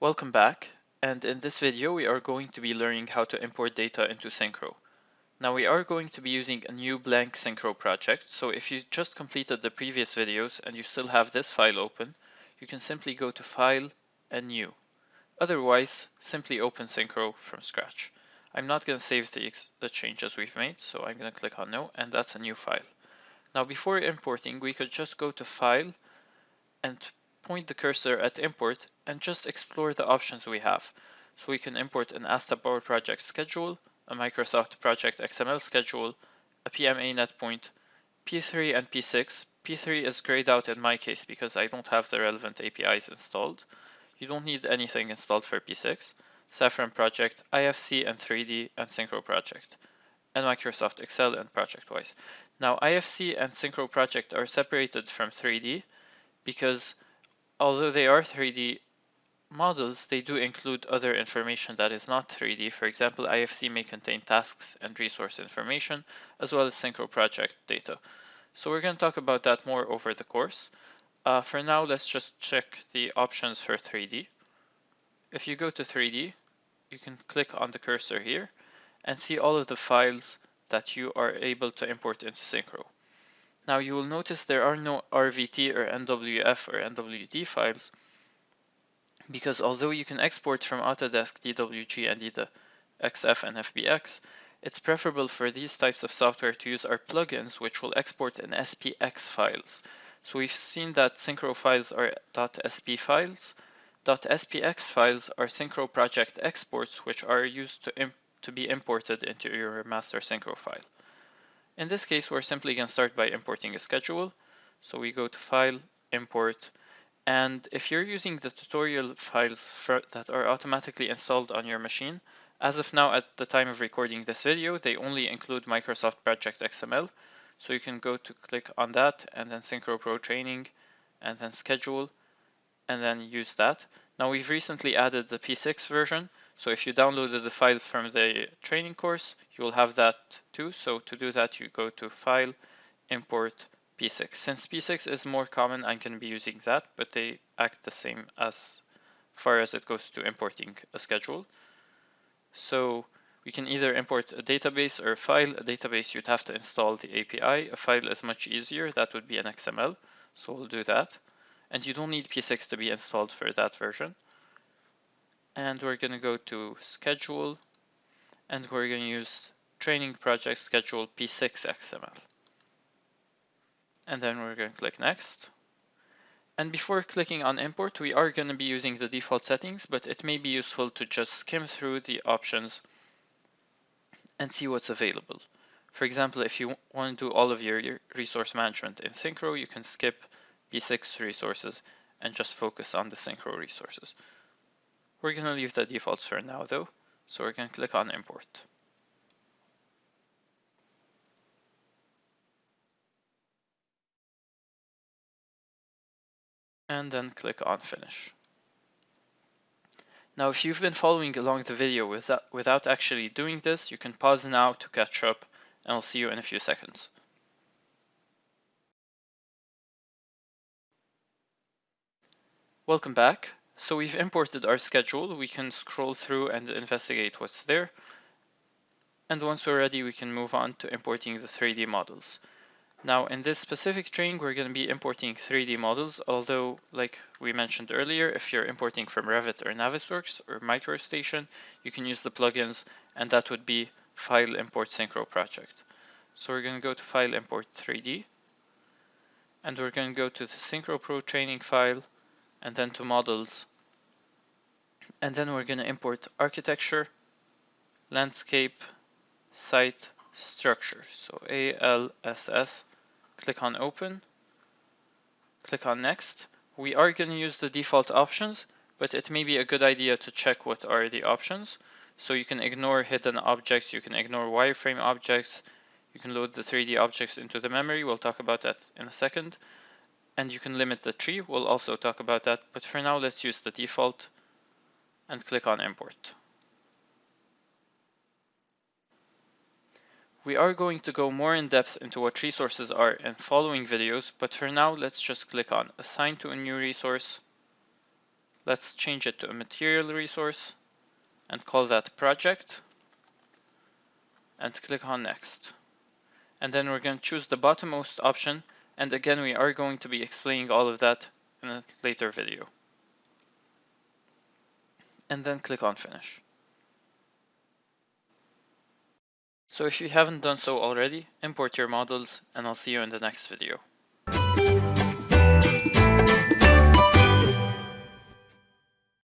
Welcome back, and in this video we are going to be learning how to import data into SYNCHRO. Now we are going to be using a new blank SYNCHRO project, so if you just completed the previous videos and you still have this file open, you can simply go to File and New. Otherwise, simply open SYNCHRO from scratch. I'm not going to save the changes we've made, so I'm going to click on No, and that's a new file. Now before importing, we could just go to File and point the cursor at import and just explore the options we have. So we can import an ASTA Power Project schedule, a Microsoft Project XML schedule, a PMA netpoint, P3 and P6. P3 is grayed out in my case because I don't have the relevant APIs installed. You don't need anything installed for P6. Saffron Project, IFC and 3D and SYNCHRO Project, and Microsoft Excel and ProjectWise. Now IFC and SYNCHRO Project are separated from 3D because although they are 3D models, they do include other information that is not 3D. For example, IFC may contain tasks and resource information, as well as SYNCHRO project data. So we're going to talk about that more over the course. For now, let's just check the options for 3D. If you go to 3D, you can click on the cursor here and see all of the files that you are able to import into SYNCHRO. Now you will notice there are no RVT or NWF or NWD files because although you can export from Autodesk DWG and XF and FBX, it's preferable for these types of software to use our plugins which will export in SPX files. So we've seen that SYNCHRO files are .sp files. .spx files are SYNCHRO project exports which are used to be imported into your master SYNCHRO file. In this case, we're simply going to start by importing a schedule. So we go to File, Import, and if you're using the tutorial files that are automatically installed on your machine, as of now at the time of recording this video, they only include Microsoft Project XML. So you can go to click on that and then SYNCHRO Pro Training and then Schedule and then use that. Now we've recently added the P6 version. So if you downloaded the file from the training course, you will have that too. So to do that, you go to File, Import P6. Since P6 is more common, I'm going to be using that, but they act the same as far as it goes to importing a schedule. So we can either import a database or a file. A database, you'd have to install the API. A file is much easier. That would be an XML. So we'll do that. And you don't need P6 to be installed for that version. And we're going to go to Schedule, and we're going to use Training Project Schedule P6 XML. And then we're going to click Next. And before clicking on Import, we are going to be using the default settings, but it may be useful to just skim through the options and see what's available. For example, if you want to do all of your resource management in SYNCHRO, you can skip P6 resources and just focus on the SYNCHRO resources. We're going to leave the defaults for now though, so we're going to click on Import. And then click on Finish. Now if you've been following along the video without actually doing this, you can pause now to catch up, and I'll see you in a few seconds. Welcome back. So we've imported our schedule. We can scroll through and investigate what's there. And once we're ready, we can move on to importing the 3D models. Now in this specific training, we're going to be importing 3D models, although like we mentioned earlier, if you're importing from Revit or Navisworks or MicroStation, you can use the plugins, and that would be File Import SYNCHRO Project. So we're going to go to File Import 3D, and we're going to go to the SYNCHRO Pro Training file, and then to Models, and then we're going to import Architecture, Landscape, Site, Structure. So ALSS, click on Open, click on Next. We are going to use the default options, but it may be a good idea to check what are the options. So you can ignore hidden objects, you can ignore wireframe objects, you can load the 3D objects into the memory. We'll talk about that in a second. And you can limit the tree. We'll also talk about that. But for now, let's use the default and click on Import. We are going to go more in depth into what resources are in following videos, but for now, let's just click on Assign to a new resource, Let's change it to a material resource and call that project and click on next. And then we're going to choose the bottommost option, and again we are going to be explaining all of that in a later video. And then click on finish. So if you haven't done so already, import your models and I'll see you in the next video.